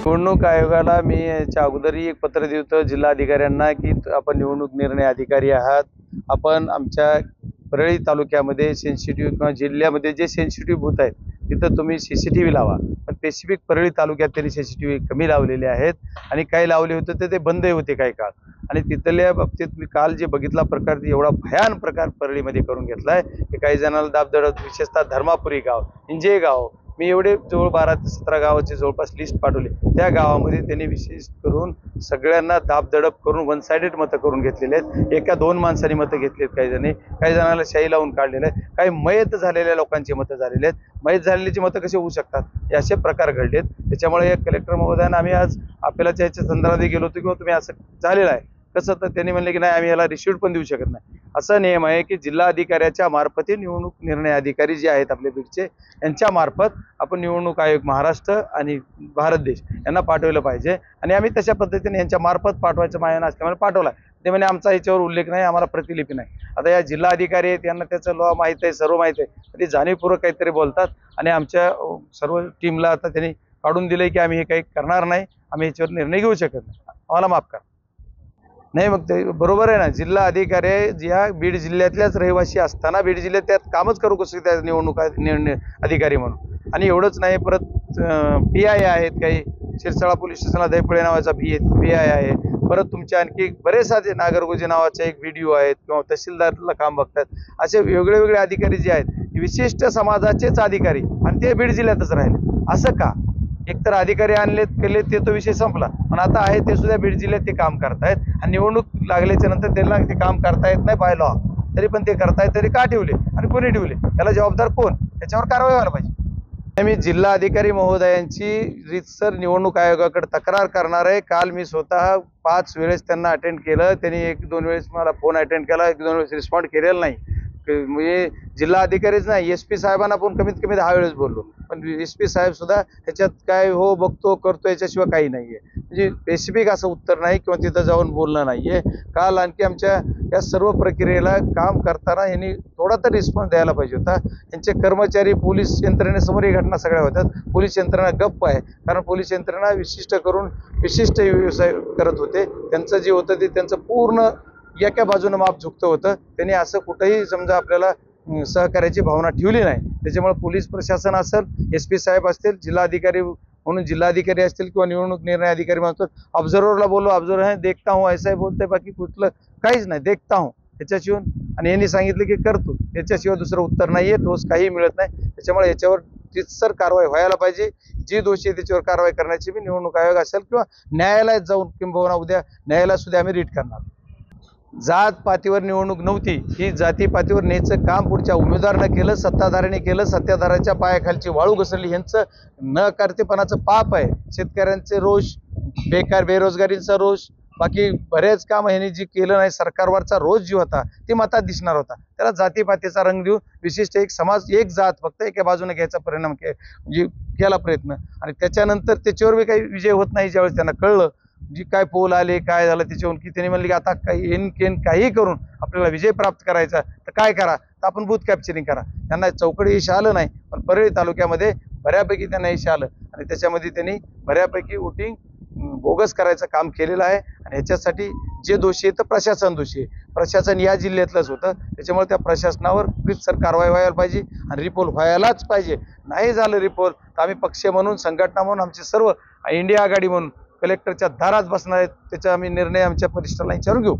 निवडणूक आयोगाला मी याच्या अगोदरही एक पत्र दिलं होतं जिल्हाधिकाऱ्यांना की आपण निवडणूक निर्णय अधिकारी आहात, आपण आमच्या परळी तालुक्यामध्ये सेन्सिटिव्ह किंवा जिल्ह्यामध्ये जे सेन्सिटिव्ह बूथ आहेत तिथं तुम्ही CCTV लावा. पण स्पेसिफिक परळी तालुक्यात त्यांनी CCTV कमी लावलेले आहेत आणि काही लावले होते तर ते बंदही होते काही काळ. आणि तिथल्या बाबतीत मी काल जे बघितला प्रकार एवढा भयान प्रकार परळीमध्ये करून घेतलाय की काही जणांना दाबदडप, विशेषतः धर्मापुरी गाव, इंजे गाव, मी एवढे जवळ 12 ते 17 गावाची जवळपास लिस्ट पाठवली. त्या गावामध्ये त्यांनी विशेष करून सगळ्यांना दाबदडप करून वन साइडेड मतं करून घेतलेले आहेत. एका 2 माणसांनी मतं घेतलेत, काही जणांना शाई लावून काढलेलं आहे, काही मयत झालेल्या लोकांची मतं झालेली आहेत. मयत झालेल्याची मतं कशी होऊ शकतात, हे असे प्रकार घडलेत. त्याच्यामुळे कलेक्टर महोदयांना आम्ही आज आपल्याच्या याच्या संदर्भात गेलो होतो किंवा तुम्ही असं झालेलं आहे कसं, तर त्यांनी म्हणले की नाही आम्ही याला रिसिव्ह पण देऊ शकत नाही. असा नियम आहे की जिल्हा अधिकाऱ्याच्या मार्फत निवडणूक निर्णय अधिकारी जे आहेत आपले बीडचे यांच्या मार्फत आपण निवडणूक आयोग महाराष्ट्र आणि भारत देश यांना पाठवलं पाहिजे. आणि आम्ही तशा पद्धतीने यांच्या मार्फत पाठवायचं मायना असल्यामुळे पाठवला. ते म्हणजे आमचा याच्यावर उल्लेख नाही, आम्हाला प्रतिलिपी नाही. आता या जिल्हा अधिकारी आहेत यांना त्याचं लॉ माहीत आहे, सर्व माहीत आहे, ते जाणीवपूर्वक काहीतरी बोलतात आणि आमच्या सर्व टीमला आता त्यांनी काढून दिलंय की आम्ही हे काही करणार नाही, आम्ही याच्यावर निर्णय घेऊ शकत नाही, आम्हाला माफ करा. नाही मग ते बरोबर आहे ना, जिल्हा अधिकारी या बीड जिल्ह्यातल्याच रहिवासी असताना बीड जिल्ह्यात त्यात कामच करू कसं त्या निवडणूक अधिकारी म्हणून. आणि एवढंच नाही, परत PI आहेत, काही शिरसाळा पोलीस स्टेशनला दहीपळे नावाचा PI आहे, परत तुमच्या आणखी बरेच साधे नागरगोजे नावाचा एक VDO आहेत किंवा तहसीलदारला काम बघतात. असे वेगळे अधिकारी जे आहेत विशिष्ट समाजाचेच अधिकारी आणि ते बीड जिल्ह्यातच राहिले. असं का? एकतर अधिकारी आणलेत केले ते तो विषय संपला, पण आता आहे ते सुद्धा बीड जिल्ह्यात ते काम करतायत आणि निवडणूक लागल्याच्या नंतर त्यांना ते काम करता येत नाही बाय लॉ, तरी पण ते करतायत. तरी का ठेवले आणि कोणी ठेवले, त्याला जबाबदार कोण, त्याच्यावर कारवाई व्हायला पाहिजे. मी जिल्हा अधिकारी महोदयांची रीतसर निवडणूक आयोगाकडे तक्रार करणार आहे. काल मी स्वतः 5 वेळेस त्यांना अटेंड केलं, त्यांनी 1-2 वेळेस मला फोन अटेंड केला, 1-2 वेळेस रिस्पॉन्ड केलेला नाही. म्हणजे जिल्हा अधिकारीच नाही, SP साहेबांना पण कमीत कमी 10 वेळेस बोललो, पण SP साहेब सुद्धा त्याच्यात काय हो बघतो करतो याच्याशिवाय काही नाहीये. म्हणजे स्पेसिफिक असं उत्तर नाही किंवा तिथं जाऊन बोलणं नाहीये. काल आणखी आमच्या या सर्व प्रक्रियेला काम करताना यांनी थोडा तर रिस्पॉन्स द्यायला पाहिजे होता. यांचे कर्मचारी पोलीस यंत्रणेसमोर ही घटना सगळ्या होतात, पोलीस यंत्रणा गप्प आहे, कारण पोलीस यंत्रणा विशिष्ट करून विशिष्ट व्यवसाय करत होते. त्यांचं जे होतं ते त्यांचं पूर्ण एका बाजूनं माप झुकतं होतं. त्यांनी असं कुठेही समजा आपल्याला सहकार्याची भावना ठेवली नाही. त्याच्यामुळे पोलीस प्रशासन असेल, SP साहेब असतील, जिल्हाधिकारी म्हणून जिल्हाधिकारी असतील किंवा निवडणूक निर्णय अधिकारी म्हणतो, ऑब्झर्व्हरला बोललो, ऑब्झर्व्हर है देखता हूँ ऐसा बोलते, बाकी कुठलं काहीच नाही, देखता हूँ त्याच्याशिवाय. आणि यांनी सांगितलं की करतो, याच्याशिवाय दुसरं उत्तर नाहीये, ठोस काही मिळत नाही. त्याच्यामुळे याच्यावर रीतसर कारवाई व्हायला पाहिजे. जी दोषी आहे त्याच्यावर कारवाई करण्याची मी निवडणूक आयोग असेल किंवा न्यायालयात जाऊन किंबहुना उद्या न्यायालयात सुद्धा आम्ही रीट करणार. जात पातीवर निवडणूक नव्हती, ही जाती पातीवर न्यायचं काम पुढच्या उमेदवारानं केलं, सत्ताधाऱ्याने केलं, सत्ताधाऱ्याच्या पायाखालची वाळू घसरली, ह्यांचं न करतेपणाचं पाप आहे. शेतकऱ्यांचे रोष, बेरोजगारीचा रोष, बाकी बरेच काम ह्यांनी जी केलं नाही, सरकारवरचा रोष जो होता ते मतात दिसणार होता. त्याला जातीपातीचा रंग देऊन विशिष्ट एक समाज, एक जात फक्त एका बाजूने घ्यायचा परिणाम म्हणजे केला प्रयत्न. आणि त्याच्यानंतर त्याच्यावर बी काही विजय होत नाही. ज्यावेळेस त्यांना कळलं जी काय पोल आले काय झालं त्याच्यावरून, की त्यांनी म्हणले की आता काही करून आपल्याला विजय प्राप्त करायचा तर काय करा, तर आपण बूथ कॅप्चरिंग करा. त्यांना चौकडी यश आलं नाही, पण परळी तालुक्यामध्ये बऱ्यापैकी त्यांना यश आलं आणि त्याच्यामध्ये त्यांनी बऱ्यापैकी वोटिंग बोगस करायचं काम केलेलं आहे. आणि ह्याच्यासाठी जे दोषी आहे तर प्रशासन दोषी आहे. प्रशासन या जिल्ह्यातलंच होतं, त्याच्यामुळे त्या प्रशासनावर रीतसर कारवाई व्हायला पाहिजे आणि रिपोल व्हायलाच पाहिजे. नाही झालं रिपोल तर आम्ही पक्ष म्हणून, संघटना म्हणून, आमचे सर्व इंडिया आघाडी म्हणून कलेक्टरच्या दारात बसणार आहेत. त्याचा आम्ही निर्णय आमच्या वरिष्ठांना विचारून घेऊ.